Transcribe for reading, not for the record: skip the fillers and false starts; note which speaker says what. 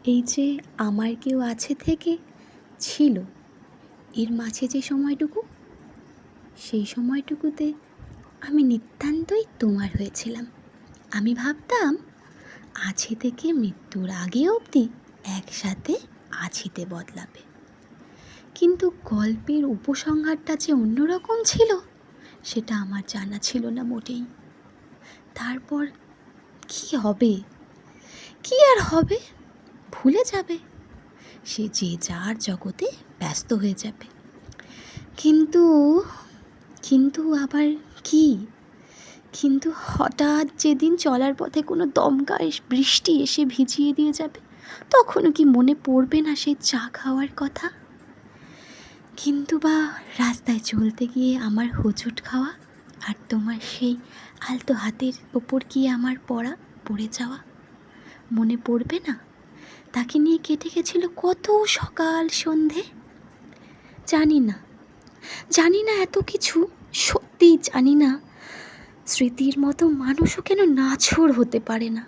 Speaker 1: এই যে আমার কেউ আছে থেকে ছিল, এর মাঝে যে সময়টুকু, সেই সময়টুকুতে আমি নিতান্তই তোমার হয়েছিলাম। আমি ভাবতাম আছে থেকে মৃত্যুর আগে অবধি একসাথে আছিতে বদলাবে, কিন্তু গল্পের উপসংহারটা যে অন্যরকম ছিল সেটা আমার জানা ছিল না মোটেই। তারপর কি হবে, কি আর হবে, ভুলে যাবে, সে যে যার জগতে ব্যস্ত হয়ে যাবে। কিন্তু কিন্তু আবার কি, কিন্তু হঠাৎ যেদিন চলার পথে কোনো দমকা বৃষ্টি এসে ভিজিয়ে দিয়ে যাবে, তখনও কি মনে পড়বে না সেই চা খাওয়ার কথা? কিন্তু বা রাস্তায় চলতে গিয়ে আমার হোঁচট খাওয়া, আর তোমার সেই আলতো হাতের ওপর গিয়ে আমার পড়ে যাওয়া, মনে পড়বে না? তাকে নিয়ে কেটে গেছিল কত সকাল সন্ধে। জানি না এত কিছু, সত্যিই জানি না স্মৃতির মতো মানুষও কেন নাছোড় হতে পারে না।